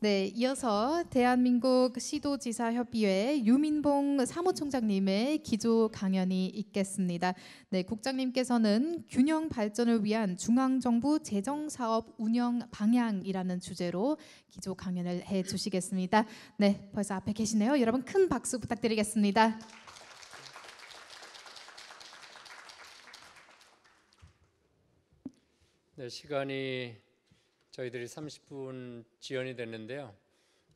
네, 이어서 대한민국 시도지사협의회 유민봉 사무총장님의 기조 강연이 있겠습니다. 네, 국장님께서는 균형 발전을 위한 중앙정부 재정사업 운영 방향이라는 주제로 기조 강연을 해주시겠습니다. 네, 벌써 앞에 계시네요. 여러분 큰 박수 부탁드리겠습니다. 네, 시간이 저희들이 30분 지연이 됐는데요.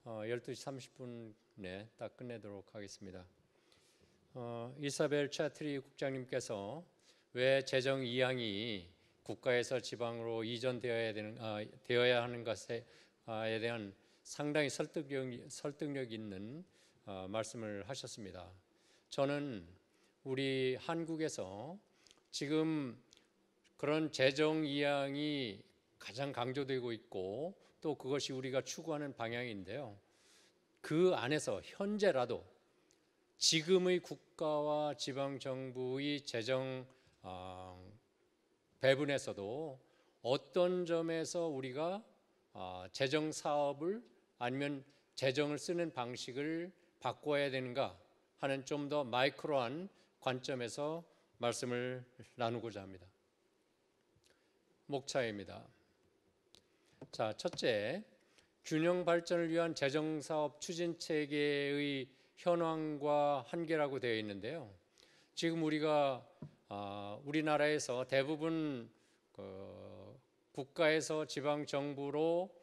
12시 30분에 딱 끝내도록 하겠습니다. 이사벨 차트리 국장님께서 왜 재정 이양이 국가에서 지방으로 되어야 하는 것에 대한 상당히 설득력 있는 말씀을 하셨습니다. 저는 우리 한국에서 지금 그런 재정 이양이 가장 강조되고 있고 또 그것이 우리가 추구하는 방향인데요. 그 안에서 현재라도 지금의 국가와 지방정부의 재정 배분에서도 어떤 점에서 우리가 재정 사업을 아니면 재정을 쓰는 방식을 바꿔야 되는가 하는 좀 더 마이크로한 관점에서 말씀을 나누고자 합니다. 목차입니다. 자, 첫째, 균형 발전을 위한 재정 사업 추진 체계의 현황과 한계라고 되어 있는데요. 지금 우리나라에서 대부분 국가에서 지방 정부로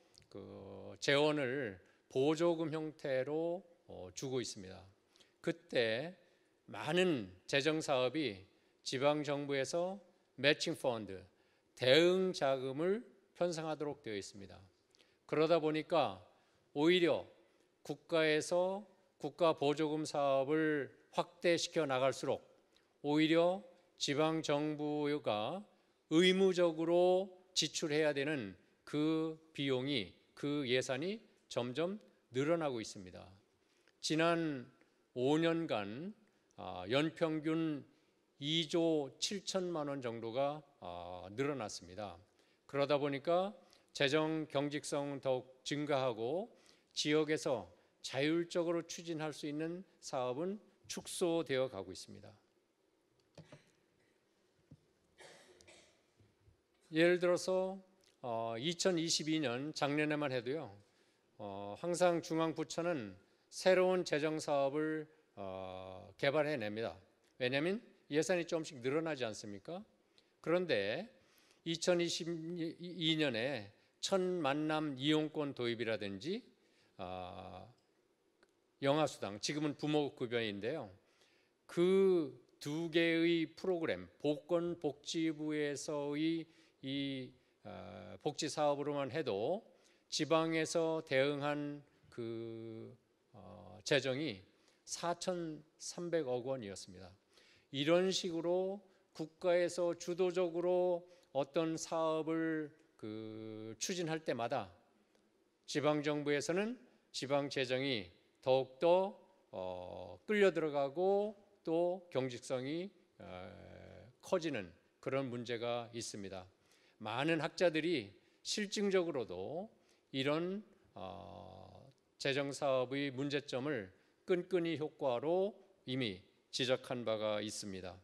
재원을 보조금 형태로 주고 있습니다. 그때 많은 재정 사업이 지방 정부에서 매칭 펀드, 대응 자금을 편성하도록 되어 있습니다. 그러다 보니까 오히려 국가에서 국가 보조금 사업을 확대시켜 나갈수록 오히려 지방 정부가 의무적으로 지출해야 되는 그 비용이, 그 예산이 점점 늘어나고 있습니다. 지난 5년간 연평균 2조 7천만 원 정도가 늘어났습니다. 그러다 보니까 재정 경직성은 더욱 증가하고 지역에서 자율적으로 추진할 수 있는 사업은 축소되어 가고 있습니다. 예를 들어서 2022년 작년에만 해도요, 항상 중앙부처는 새로운 재정 사업을 개발해냅니다. 왜냐하면 예산이 조금씩 늘어나지 않습니까? 그런데 2022년에 천만남 이용권 도입이라든지 영아수당, 지금은 부모급여인데요. 그 두 개의 프로그램, 보건복지부에서의 이 복지 사업으로만 해도 지방에서 대응한 그 재정이 4,300억 원이었습니다. 이런 식으로 국가에서 주도적으로 어떤 사업을 추진할 때마다 지방정부에서는 지방 재정이 더욱더 끌려 들어가고 또 경직성이 커지는 그런 문제가 있습니다. 많은 학자들이 실증적으로도 이런 재정 사업의 문제점을 끈끈이 효과로 이미 지적한 바가 있습니다.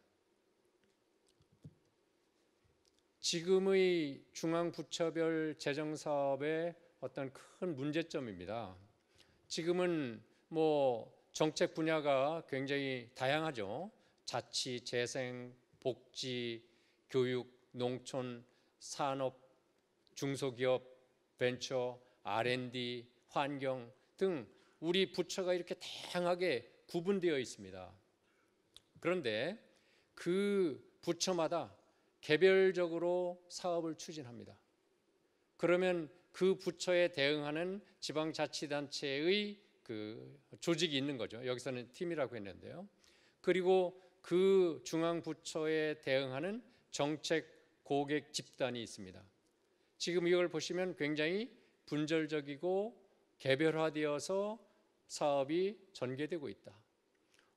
지금의 중앙부처별 재정 사업의 어떤 큰 문제점입니다. 지금은 정책 분야가 굉장히 다양하죠. 자치, 재생, 복지, 교육, 농촌, 산업, 중소기업, 벤처, R&D, 환경 등 우리 부처가 이렇게 다양하게 구분되어 있습니다. 그런데 그 부처마다 개별적으로 사업을 추진합니다. 그러면 그 부처에 대응하는 지방자치단체의 그 조직이 있는 거죠. 여기서는 팀이라고 했는데요. 그리고 그 중앙부처에 대응하는 정책 고객 집단이 있습니다. 지금 이걸 보시면 굉장히 분절적이고 개별화되어서 사업이 전개되고 있다.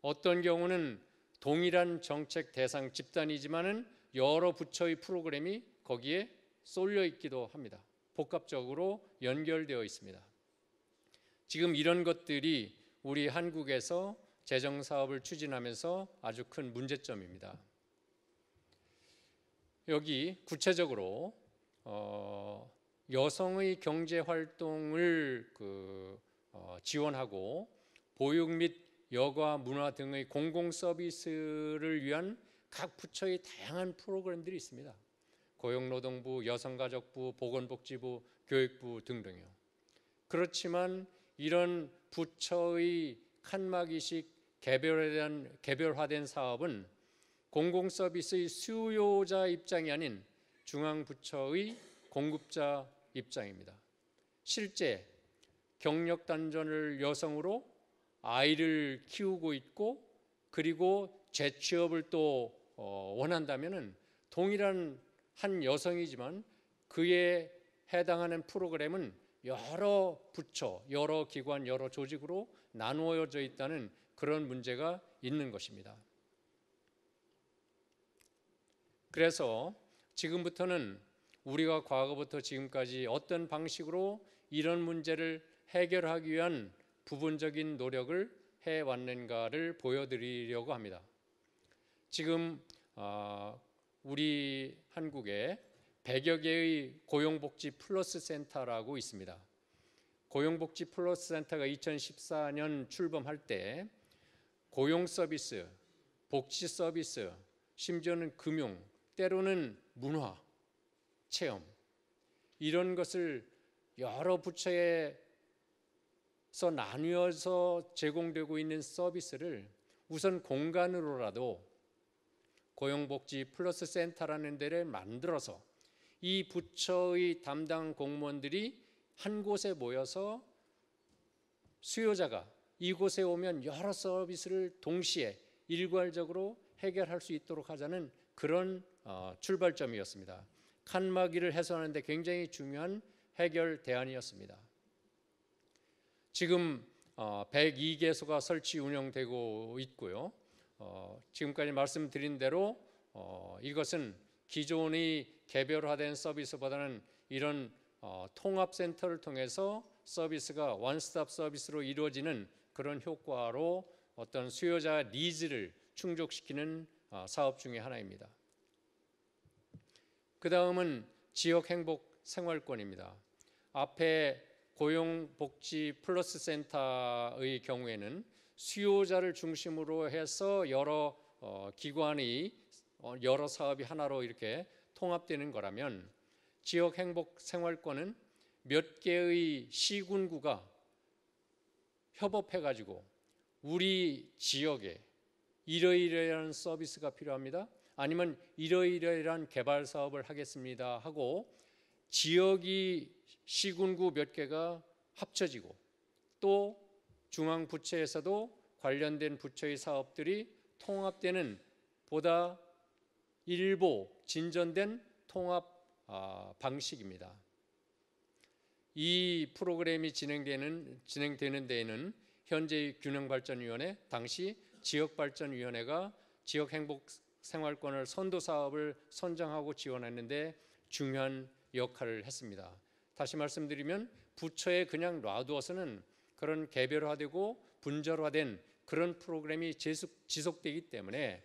어떤 경우는 동일한 정책 대상 집단이지만은 여러 부처의 프로그램이 거기에 쏠려 있기도 합니다. 복합적으로 연결되어 있습니다. 지금 이런 것들이 우리 한국에서 재정사업을 추진하면서 아주 큰 문제점입니다. 여기 구체적으로 여성의 경제활동을 지원하고 보육 및 여가 문화 등의 공공 서비스를 위한 각 부처의 다양한 프로그램들이 있습니다. 고용노동부, 여성가족부, 보건복지부, 교육부 등등요. 그렇지만 이런 부처의 칸막이식 개별화된 사업은 공공 서비스의 수요자 입장이 아닌 중앙부처의 공급자 입장입니다. 실제 경력 단절을 여성으로 아이를 키우고 있고 그리고 재취업을 또 원한다면은 동일한 한 여성이지만 그에 해당하는 프로그램은 여러 부처, 여러 기관, 여러 조직으로 나누어져 있다는 그런 문제가 있는 것입니다. 그래서 지금부터는 우리가 과거부터 지금까지 어떤 방식으로 이런 문제를 해결하기 위한 부분적인 노력을 해왔는가를 보여드리려고 합니다. 지금 우리 한국에 100여 개의 고용복지 플러스 센터라고 있습니다. 고용복지 플러스 센터가 2014년 출범할 때 고용 서비스, 복지 서비스, 심지어는 금융, 때로는 문화, 체험 이런 것을 여러 부처에서 나누어서 제공되고 있는 서비스를 우선 공간으로라도 고용복지 플러스 센터라는 데를 만들어서 이 부처의 담당 공무원들이 한 곳에 모여서 수요자가 이곳에 오면 여러 서비스를 동시에 일괄적으로 해결할 수 있도록 하자는 그런 출발점이었습니다. 칸막이를 해소하는 데 굉장히 중요한 해결 대안이었습니다. 지금 102개소가 설치 운영되고 있고요. 지금까지 말씀드린 대로 이것은 기존의 개별화된 서비스보다는 이런 통합센터를 통해서 서비스가 원스톱 서비스로 이루어지는 그런 효과로 어떤 수요자 니즈를 충족시키는 사업 중에 하나입니다. 그 다음은 지역행복생활권입니다. 앞에 고용복지 플러스 센터의 경우에는 수요자를 중심으로 해서 여러 기관이 여러 사업이 하나로 이렇게 통합되는 거라면 지역행복생활권은 몇 개의 시군구가 협업해가지고 우리 지역에 이러이러한 서비스가 필요합니다. 아니면 이러이러한 개발 사업을 하겠습니다 하고 지역이 시군구 몇 개가 합쳐지고 또 중앙부처에서도 관련된 부처의 사업들이 통합되는 보다 일보 진전된 통합 방식입니다. 이 프로그램이 진행되는 데에는 현재의 균형발전위원회, 당시 지역발전위원회가 지역행복생활권을 선도사업을 선정하고 지원했는데 중요한 역할을 했습니다. 다시 말씀드리면 부처에 그냥 놔두어서는 그런 개별화되고 분절화된 그런 프로그램이 지속되기 때문에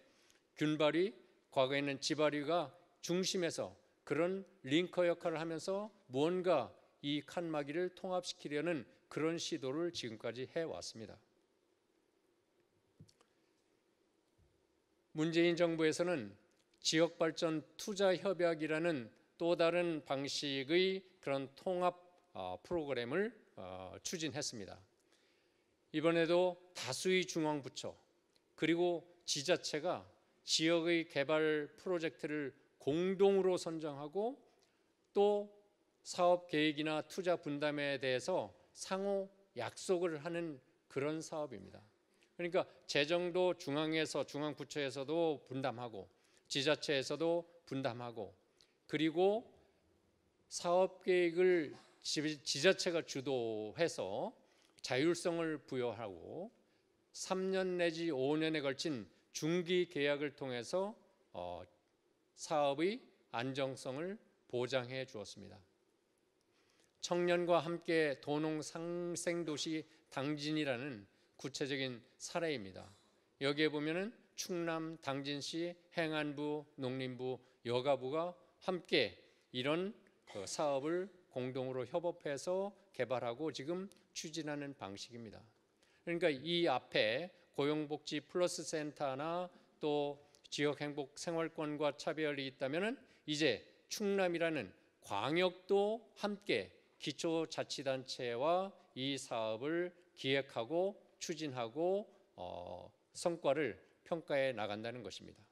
균발위, 과거에는 지발위가 중심에서 그런 링커 역할을 하면서 무언가 이 칸막이를 통합시키려는 그런 시도를 지금까지 해왔습니다. 문재인 정부에서는 지역발전 투자협약이라는 또 다른 방식의 그런 통합 프로그램을 추진했습니다. 이번에도 다수의 중앙부처 그리고 지자체가 지역의 개발 프로젝트를 공동으로 선정하고 또 사업 계획이나 투자 분담에 대해서 상호 약속을 하는 그런 사업입니다. 그러니까 재정도 중앙에서 중앙부처에서도 분담하고 지자체에서도 분담하고 그리고 사업 계획을 지자체가 주도해서 자율성을 부여하고 3년 내지 5년에 걸친 중기 계약을 통해서 사업의 안정성을 보장해 주었습니다. 청년과 함께 도농 상생도시 당진이라는 구체적인 사례입니다. 여기에 보면은 충남 당진시 행안부, 농림부, 여가부가 함께 이런 사업을 공동으로 협업해서 개발하고 지금 추진하는 방식입니다. 그러니까 이 앞에 고용복지 플러스 센터나 또 지역행복 생활권과 차별이 있다면은 이제 충남이라는 광역도 함께 기초자치단체와 이 사업을 기획하고 추진하고 성과를 평가해 나간다는 것입니다.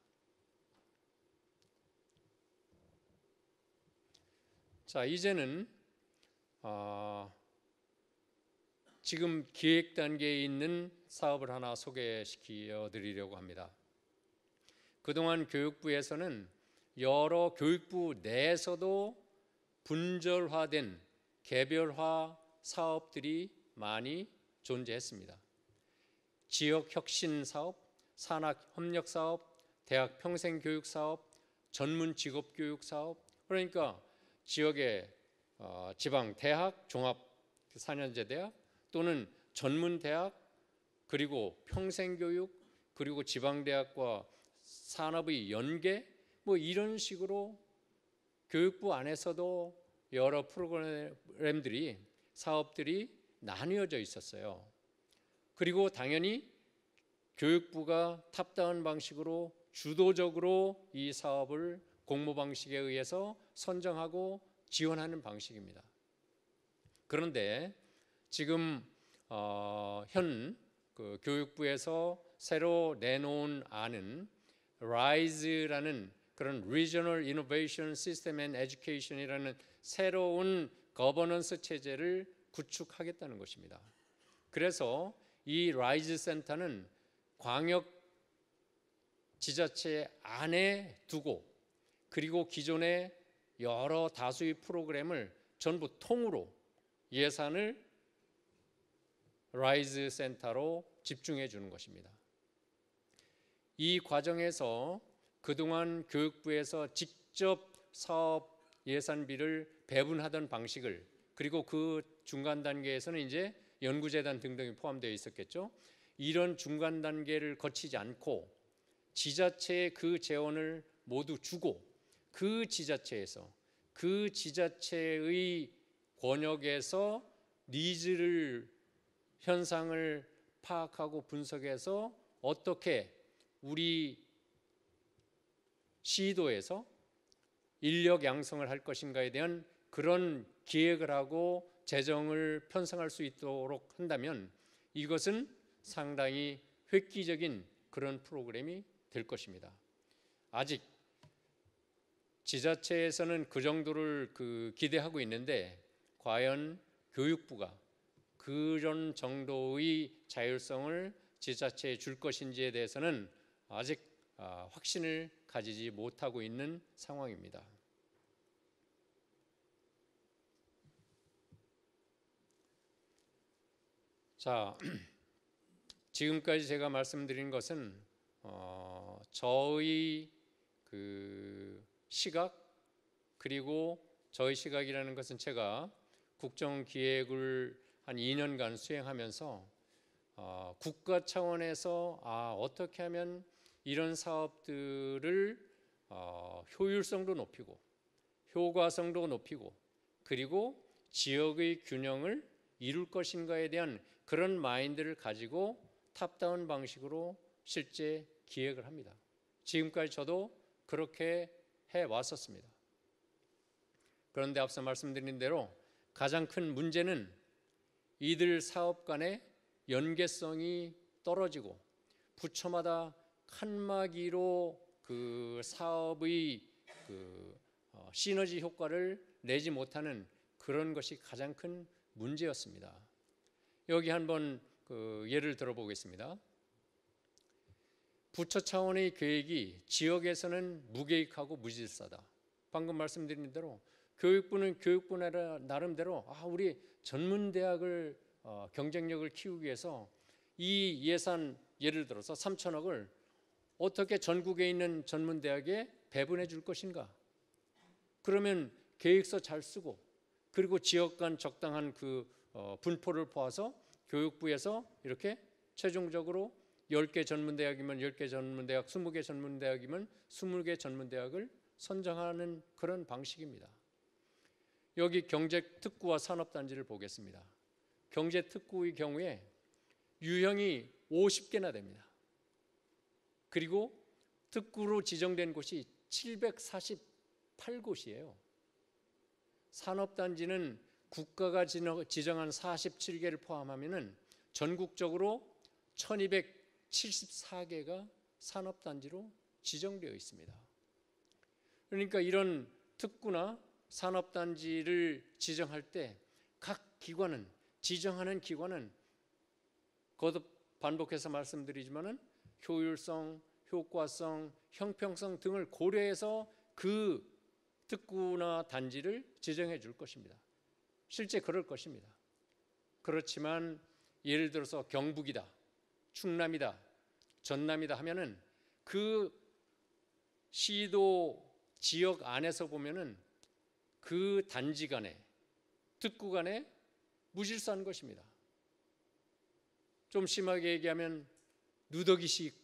자, 이제는 지금 기획 단계에 있는 사업을 하나 소개시켜 드리려고 합니다. 그동안 교육부에서는 여러 교육부 내에서도 분절화된 개별화 사업들이 많이 존재했습니다. 지역혁신 사업, 산학협력 사업, 대학 평생교육 사업, 전문 직업교육 사업, 그러니까 지역의 지방 대학, 종합 4년제 대학 또는 전문 대학, 그리고 평생교육, 그리고 지방대학과 산업의 연계, 뭐 이런 식으로 교육부 안에서도 여러 프로그램들이 사업들이 나뉘어져 있었어요. 그리고 당연히 교육부가 탑다운 방식으로 주도적으로 이 사업을 공모 방식에 의해서 선정하고 지원하는 방식입니다. 그런데 지금 현 교육부에서 새로 내놓은 안은 RISE라는 그런 Regional Innovation System and Education이라는 새로운 거버넌스 체제를 구축하겠다는 것입니다. 그래서 이 RISE 센터는 광역 지자체 안에 두고 그리고 기존의 여러 다수의 프로그램을 전부 통으로 예산을 RISE 센터로 집중해 주는 것입니다. 이 과정에서 그동안 교육부에서 직접 사업 예산비를 배분하던 방식을, 그리고 그 중간 단계에서는 이제 연구재단 등등이 포함되어 있었겠죠. 이런 중간 단계를 거치지 않고 지자체에 그 재원을 모두 주고 그 지자체에서 그 지자체의 권역에서 니즈를 현상을 파악하고 분석해서 어떻게 우리 시도에서 인력 양성을 할 것인가에 대한 그런 기획을 하고 재정을 편성할 수 있도록 한다면 이것은 상당히 획기적인 그런 프로그램이 될 것입니다. 아직 지자체에서는 그 정도를 기대하고 있는데 과연 교육부가 그런 정도의 자율성을 지자체에 줄 것인지에 대해서는 아직 확신을 가지지 못하고 있는 상황입니다. 자, 지금까지 제가 말씀드린 것은 저의 시각, 그리고 저의 시각이라는 것은 제가 국정기획을 한 2년간 수행하면서 국가 차원에서 어떻게 하면 이런 사업들을 효율성도 높이고 효과성도 높이고 그리고 지역의 균형을 이룰 것인가에 대한 그런 마인드를 가지고 탑다운 방식으로 실제 기획을 합니다. 지금까지 저도 그렇게 해왔었습니다. 그런데 앞서 말씀드린 대로 가장 큰 문제는 이들 사업 간의 연계성이 떨어지고 부처마다 칸막이로 그 사업의 시너지 효과를 내지 못하는 그런 것이 가장 큰 문제였습니다. 여기 한번 예를 들어보겠습니다. 부처 차원의 계획이 지역에서는 무계획하고 무질서다. 방금 말씀드린 대로 교육부는 교육부 나름대로 우리 전문대학을 경쟁력을 키우기 위해서 이 예산 예를 들어서 3천억을 어떻게 전국에 있는 전문대학에 배분해 줄 것인가. 그러면 계획서 잘 쓰고 그리고 지역 간 적당한 그 분포를 보아서 교육부에서 이렇게 최종적으로 10개 전문대학이면 10개 전문대학, 20개 전문대학이면 20개 전문대학을 선정하는 그런 방식입니다. 여기 경제특구와 산업단지를 보겠습니다. 경제특구의 경우에 유형이 50개나 됩니다. 그리고 특구로 지정된 곳이 748곳이에요. 산업단지는 국가가 지정한 47개를 포함하면 전국적으로 1274개가 산업단지로 지정되어 있습니다. 그러니까 이런 특구나 산업단지를 지정할 때 각 기관은, 지정하는 기관은 거듭 반복해서 말씀드리지만은 효율성, 효과성, 형평성 등을 고려해서 그 특구나 단지를 지정해 줄 것입니다. 실제 그럴 것입니다. 그렇지만 예를 들어서 경북이다, 충남이다, 전남이다 하면은 그 시도 지역 안에서 보면은 그 단지 간에, 특구 간에 무질서한 것입니다. 좀 심하게 얘기하면 누더기식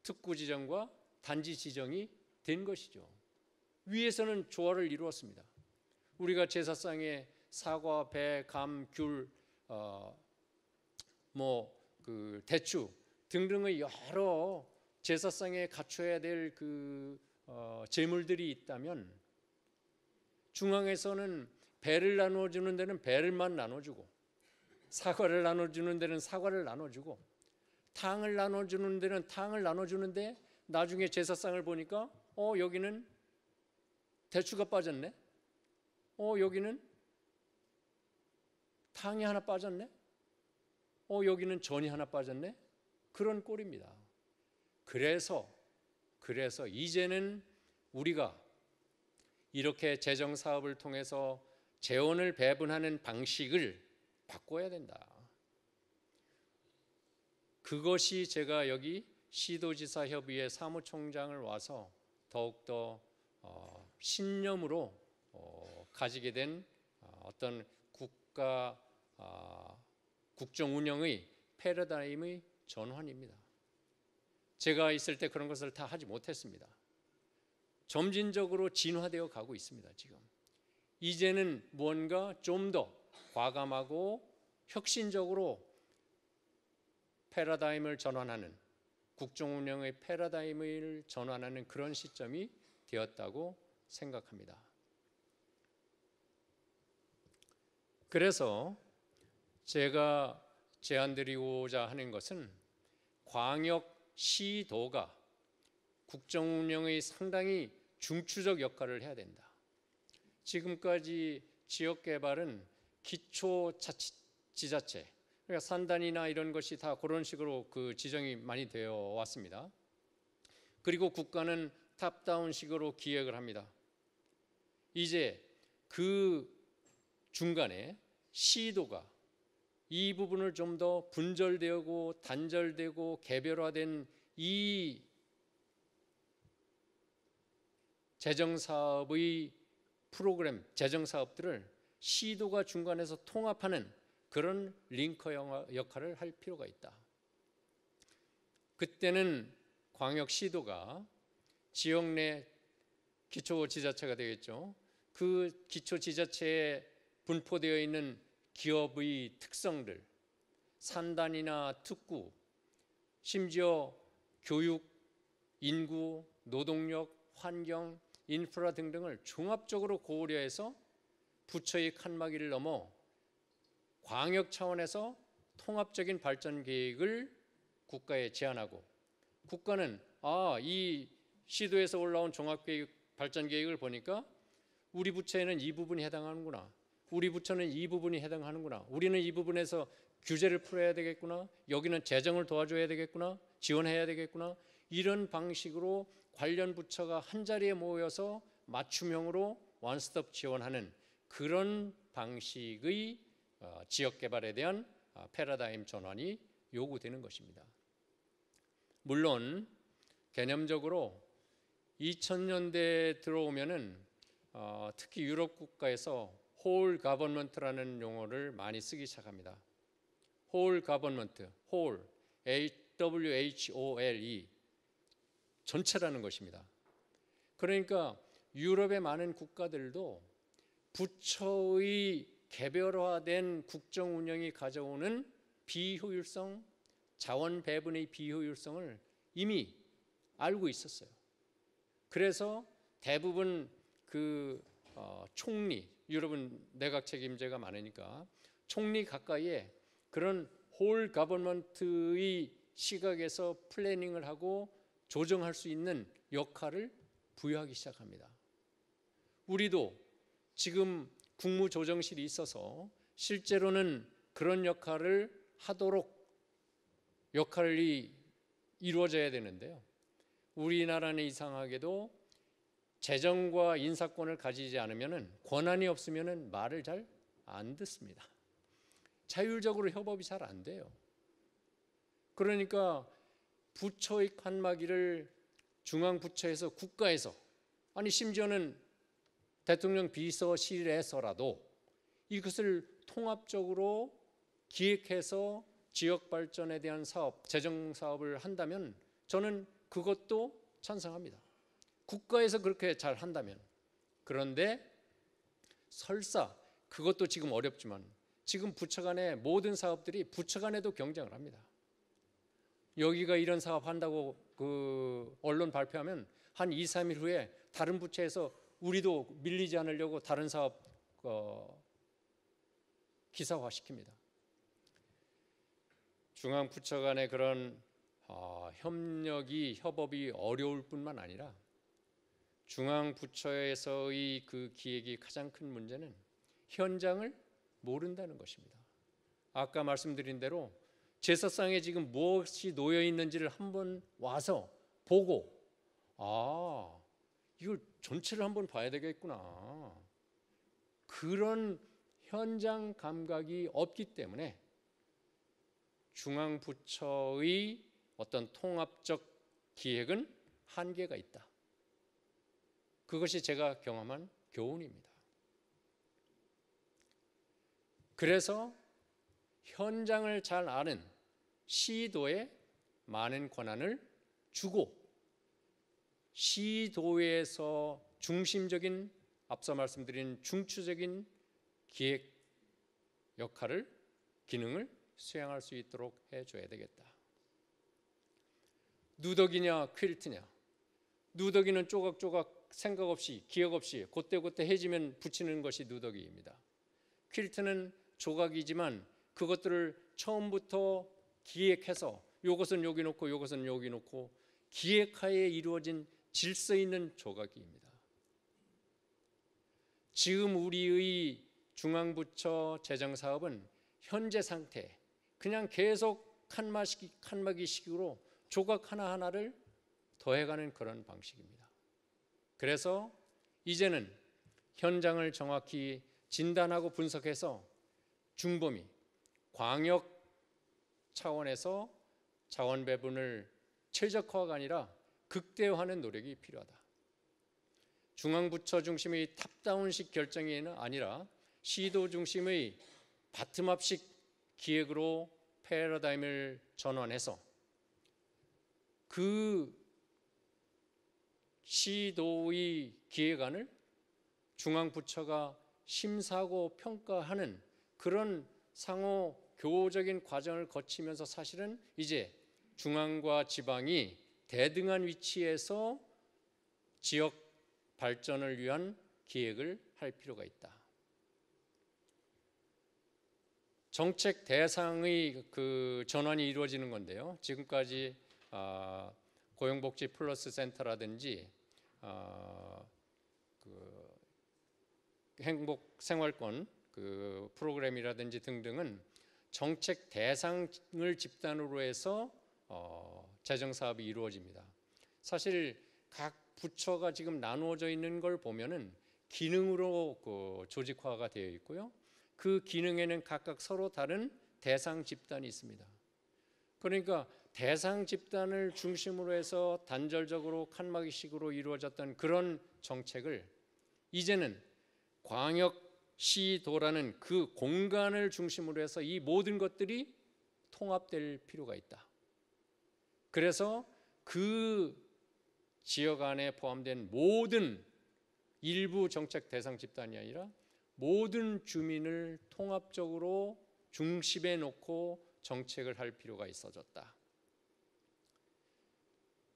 특구 지정과 단지 지정이 된 것이죠. 위에서는 조화를 이루었습니다. 우리가 제사상에 사과, 배, 감, 귤, 대추 등등의 여러 제사상에 갖춰야 될 그 제물들이 있다면 중앙에서는 배를 나눠주는 데는 배를만 나눠주고, 사과를 나눠주는 데는 사과를 나눠주고, 탕을 나눠주는 데는 탕을 나눠주는데 나중에 제사상을 보니까 여기는 대추가 빠졌네, 여기는 탕이 하나 빠졌네, 여기는 전이 하나 빠졌네, 그런 꼴입니다. 그래서 이제는 우리가 이렇게 재정사업을 통해서 재원을 배분하는 방식을 바꿔야 된다. 그것이 제가 여기 시도지사협의회 사무총장을 와서 더욱더 신념으로 가지게 된 어떤 국정 운영의 패러다임의 전환입니다. 제가 있을 때 그런 것을 다 하지 못했습니다. 점진적으로 진화되어 가고 있습니다. 지금 이제는 무언가 좀 더 과감하고 혁신적으로 패러다임을 전환하는, 국정 운영의 패러다임을 전환하는 그런 시점이 되었다고 생각합니다. 그래서 제가 제안드리고자 하는 것은 광역시도가 국정 운영의 상당히 중추적 역할을 해야 된다. 지금까지 지역개발은 기초자치지자체, 그러니까 산단이나 이런 것이 다 그런 식으로 그 지정이 많이 되어 왔습니다. 그리고 국가는 탑다운식으로 기획을 합니다. 이제 그 중간에 시도가 이 부분을 좀 더 분절되고 단절되고 개별화된 이 재정사업의 프로그램, 재정사업들을 시도가 중간에서 통합하는 그런 링커 역할을 할 필요가 있다. 그때는 광역시도가 지역 내 기초지자체가 되겠죠. 그 기초지자체에 분포되어 있는 기업의 특성들, 산단이나 특구, 심지어 교육, 인구, 노동력, 환경, 인프라 등등을 종합적으로 고려해서 부처의 칸막이를 넘어 광역 차원에서 통합적인 발전 계획을 국가에 제안하고, 국가는 이 시도에서 올라온 종합계획 발전 계획을 보니까 우리 부처에는 이 부분이 해당하는구나, 우리 부처는 이 부분이 해당하는구나, 우리는 이 부분에서 규제를 풀어야 되겠구나, 여기는 재정을 도와줘야 되겠구나, 지원해야 되겠구나, 이런 방식으로 관련 부처가 한자리에 모여서 맞춤형으로 원스톱 지원하는 그런 방식의 지역개발에 대한 패러다임 전환이 요구되는 것입니다. 물론 개념적으로 2000년대에 들어오면은 특히 유럽 국가에서 홀 가버먼트라는 용어를 많이 쓰기 시작합니다. 홀 가버먼트, 홀, WHOLE, 전체라는 것입니다. 그러니까 유럽의 많은 국가들도 부처의 개별화된 국정 운영이 가져오는 비효율성, 자원 배분의 비효율성을 이미 알고 있었어요. 그래서 대부분 총리, 유럽은 내각 책임제가 많으니까 총리 가까이에 그런 홀 가버먼트의 시각에서 플래닝을 하고 조정할 수 있는 역할을 부여하기 시작합니다. 우리도 지금 국무조정실이 있어서 실제로는 그런 역할을 하도록 역할이 이루어져야 되는데요. 우리나라는 이상하게도 재정과 인사권을 가지지 않으면, 권한이 없으면 말을 잘 안 듣습니다. 자율적으로 협업이 잘 안 돼요. 그러니까 부처의 칸막이를 중앙부처에서, 국가에서, 아니 심지어는 대통령 비서실에서라도 이것을 통합적으로 기획해서 지역 발전에 대한 사업, 재정 사업을 한다면 저는 그것도 찬성합니다. 국가에서 그렇게 잘 한다면. 그런데 설사 그것도 지금 어렵지만 지금 부처 간의 모든 사업들이 부처 간에도 경쟁을 합니다. 여기가 이런 사업 한다고 언론 발표하면 한 2, 3일 후에 다른 부처에서 우리도 밀리지 않으려고 다른 사업 기사화시킵니다. 중앙부처 간의 그런 협업이 어려울 뿐만 아니라 중앙부처에서의 그 기획이 가장 큰 문제는 현장을 모른다는 것입니다. 아까 말씀드린 대로 제사상에 지금 무엇이 놓여 있는지를 한번 와서 보고, 이걸 전체를 한번 봐야 되겠구나, 그런 현장 감각이 없기 때문에 중앙부처의 어떤 통합적 기획은 한계가 있다. 그것이 제가 경험한 교훈입니다. 그래서 현장을 잘 아는 시도에 많은 권한을 주고, 시도에서 중심적인, 앞서 말씀드린 중추적인 기획 역할을, 기능을 수행할 수 있도록 해줘야 되겠다. 누더기냐 퀼트냐. 누더기는 조각조각 생각 없이, 기억 없이 곧대곧대 해지면 붙이는 것이 누더기입니다. 퀼트는 조각이지만 그것들을 처음부터 기획해서 요것은 여기 놓고 요것은 여기 놓고 기획하에 이루어진 질서 있는 조각입니다. 지금 우리의 중앙부처 재정사업은 현재 상태, 그냥 계속 칸막이식으로 조각 하나하나를 더해가는 그런 방식입니다. 그래서 이제는 현장을 정확히 진단하고 분석해서 중범위, 광역 차원에서 자원 배분을 최적화가 아니라 극대화하는 노력이 필요하다. 중앙부처 중심의 탑다운식 결정이 아니라 시도 중심의 바텀업식 기획으로 패러다임을 전환해서 그 시도의 기획안을 중앙부처가 심사하고 평가하는 그런 상호 교우적인 과정을 거치면서 사실은 이제 중앙과 지방이 대등한 위치에서 지역 발전을 위한 기획을 할 필요가 있다. 정책 대상의 그 전환이 이루어지는 건데요. 지금까지 고용복지 플러스 센터라든지 그 행복 생활권 그 프로그램이라든지 등등은 정책 대상을 집단으로 해서 재정 사업이 이루어집니다. 사실 각 부처가 지금 나누어져 있는 걸 보면은 기능으로 그 조직화가 되어 있고요. 그 기능에는 각각 서로 다른 대상 집단이 있습니다. 그러니까 대상 집단을 중심으로 해서 단절적으로 칸막이식으로 이루어졌던 그런 정책을 이제는 광역 시도라는 그 공간을 중심으로 해서 이 모든 것들이 통합될 필요가 있다. 그래서 그 지역 안에 포함된 모든 일부 정책 대상 집단이 아니라 모든 주민을 통합적으로 중심에 놓고 정책을 할 필요가 있어졌다.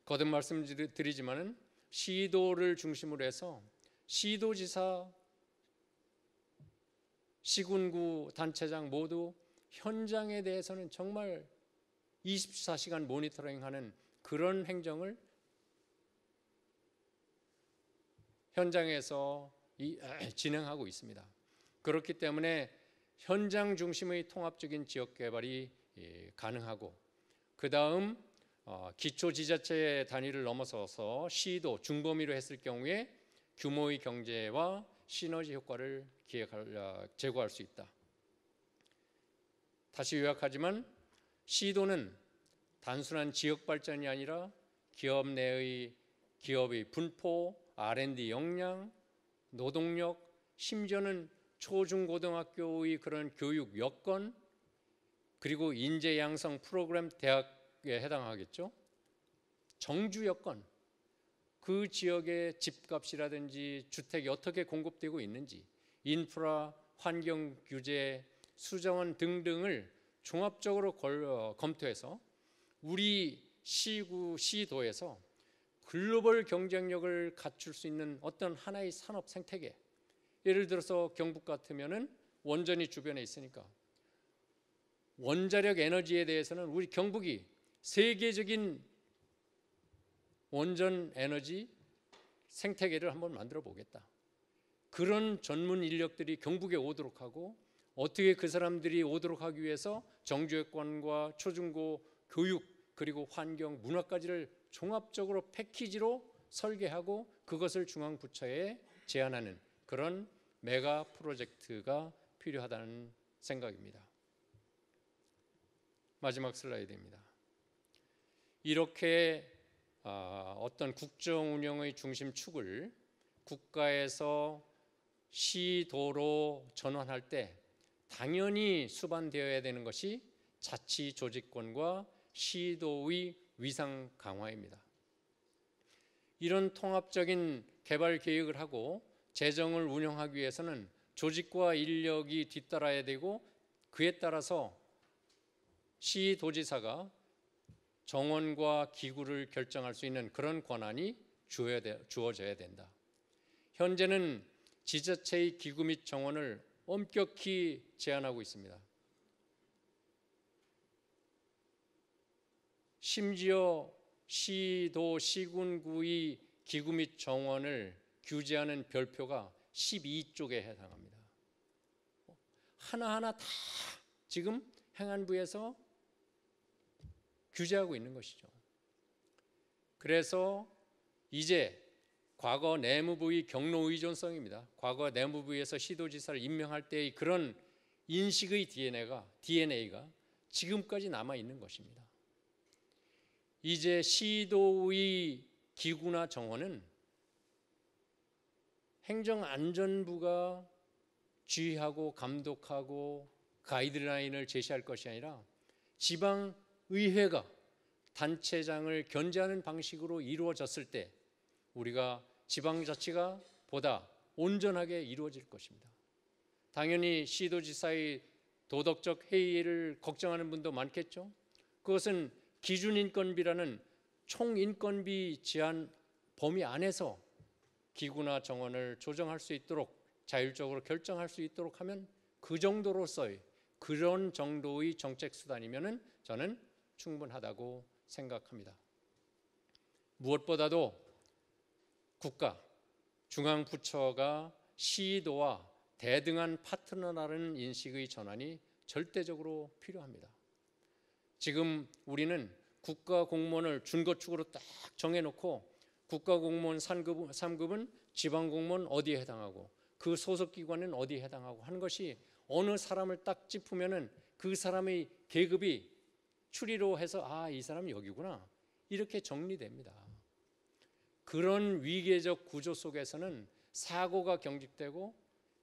거듭 말씀드리지만은 시도를 중심으로 해서 시도지사, 시군구 단체장 모두 현장에 대해서는 정말 24시간 모니터링하는 그런 행정을 현장에서 진행하고 있습니다. 그렇기 때문에 현장 중심의 통합적인 지역 개발이 가능하고, 그 다음 기초지자체 단위를 넘어서서 시도, 중범위로 했을 경우에 규모의 경제와 시너지 효과를 제고할 수 있다. 다시 요약하지만 시도는 단순한 지역 발전이 아니라 기업의 분포, R&D 역량, 노동력, 심지어는 초중고등학교의 그런 교육 여건, 그리고 인재 양성 프로그램, 대학에 해당하겠죠. 정주 여건, 그 지역의 집값이라든지 주택이 어떻게 공급되고 있는지, 인프라, 환경 규제, 수정원 등등을 종합적으로 검토해서 우리 시도에서 글로벌 경쟁력을 갖출 수 있는 어떤 하나의 산업 생태계, 예를 들어서 경북 같으면은 원전이 주변에 있으니까 원자력 에너지에 대해서는 우리 경북이 세계적인 원전 에너지 생태계를 한번 만들어 보겠다. 그런 전문 인력들이 경북에 오도록 하고, 어떻게 그 사람들이 오도록 하기 위해서 정주여건과 초중고 교육, 그리고 환경, 문화까지를 종합적으로 패키지로 설계하고 그것을 중앙부처에 제안하는 그런 메가 프로젝트가 필요하다는 생각입니다. 마지막 슬라이드입니다. 이렇게 어떤 국정 운영의 중심축을 국가에서 시도로 전환할 때 당연히 수반되어야 되는 것이 자치 조직권과 시도의 위상 강화입니다. 이런 통합적인 개발 계획을 하고 재정을 운영하기 위해서는 조직과 인력이 뒤따라야 되고, 그에 따라서 시도지사가 정원과 기구를 결정할 수 있는 그런 권한이 주어져야 된다. 현재는 지자체의 기구 및 정원을 엄격히 제한하고 있습니다. 심지어 시도, 시군구의 기구 및 정원을 규제하는 별표가 12쪽에 해당합니다. 하나하나 다 지금 행안부에서 규제하고 있는 것이죠. 그래서 이제 과거 내무부의 경로 의존성입니다. 과거 내무부에서 시도지사를 임명할 때의 그런 인식의 DNA가 지금까지 남아 있는 것입니다. 이제 시도의 기구나 정원은 행정안전부가 지휘하고 감독하고 가이드라인을 제시할 것이 아니라 지방의회가 단체장을 견제하는 방식으로 이루어졌을 때 우리가 지방자치가 보다 온전하게 이루어질 것입니다. 당연히 시도지사의 도덕적 해이를 걱정하는 분도 많겠죠. 그것은 기준인건비라는 총인건비 제한 범위 안에서 기구나 정원을 조정할 수 있도록, 자율적으로 결정할 수 있도록 하면 그 정도로서의, 그런 정도의 정책 수단이면은 저는 충분하다고 생각합니다. 무엇보다도 국가, 중앙부처가 시도와 대등한 파트너라는 인식의 전환이 절대적으로 필요합니다. 지금 우리는 국가 공무원을 준거축으로 딱 정해놓고 국가 공무원 3급은 지방 공무원 어디에 해당하고 그 소속 기관은 어디에 해당하고 하는 것이, 어느 사람을 딱 짚으면은 그 사람의 계급이 추리로 해서 이 사람이 여기구나, 이렇게 정리됩니다. 그런 위계적 구조 속에서는 사고가 경직되고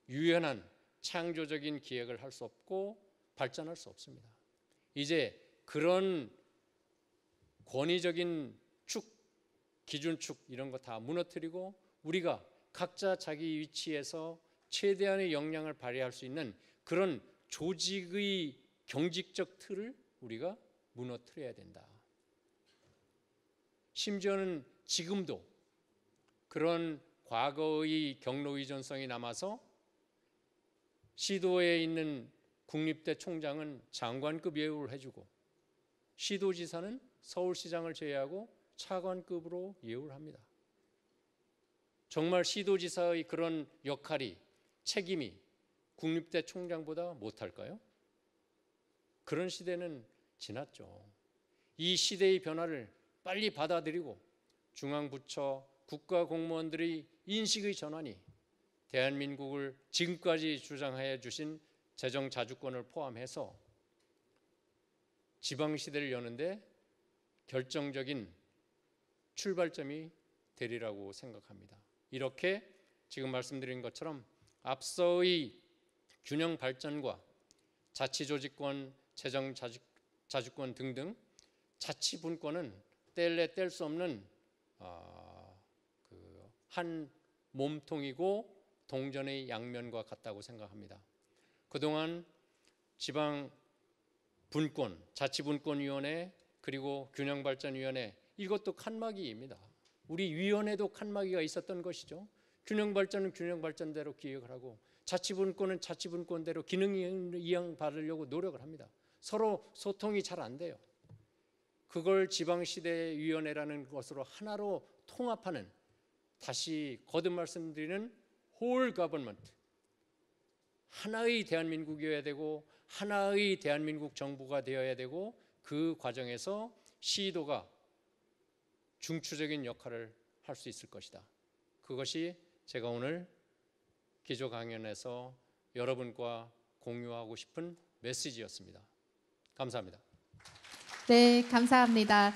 유연한 창조적인 기획을 할 수 없고 발전할 수 없습니다. 이제 그런 권위적인 축, 기준축 이런 거 다 무너뜨리고 우리가 각자 자기 위치에서 최대한의 역량을 발휘할 수 있는 그런 조직의 경직적 틀을 우리가 무너뜨려야 된다. 심지어는 지금도 그런 과거의 경로 의존성이 남아서 시도에 있는 국립대 총장은 장관급 예우를 해주고 시도지사는 서울시장을 제외하고 차관급으로 예우를 합니다. 정말 시도지사의 그런 역할이 책임이 국립대 총장보다 못할까요? 그런 시대는 지났죠. 이 시대의 변화를 빨리 받아들이고 중앙부처 국가공무원들의 인식의 전환이 대한민국을 지금까지 주장해 주신 재정자주권을 포함해서 지방시대를 여는데 결정적인 출발점이 되리라고 생각합니다. 이렇게 지금 말씀드린 것처럼 앞서의 균형 발전과 자치조직권, 재정자주권 등등 자치분권은 뗄래 뗄 수 없는 한 몸통이고 동전의 양면과 같다고 생각합니다. 그동안 지방분권, 자치분권위원회 그리고 균형발전위원회 이것도 칸막이입니다. 우리 위원회도 칸막이가 있었던 것이죠. 균형발전은 균형발전대로 기획을 하고 자치분권은 자치분권대로 기능 이양 받으려고 노력을 합니다. 서로 소통이 잘 안 돼요. 그걸 지방시대위원회라는 것으로 하나로 통합하는, 다시 거듭 말씀드리는 홀 거버먼트, 하나의 대한민국이어야 되고 하나의 대한민국 정부가 되어야 되고 그 과정에서 시도가 중추적인 역할을 할 수 있을 것이다. 그것이 제가 오늘 기조 강연에서 여러분과 공유하고 싶은 메시지였습니다. 감사합니다. 네, 감사합니다.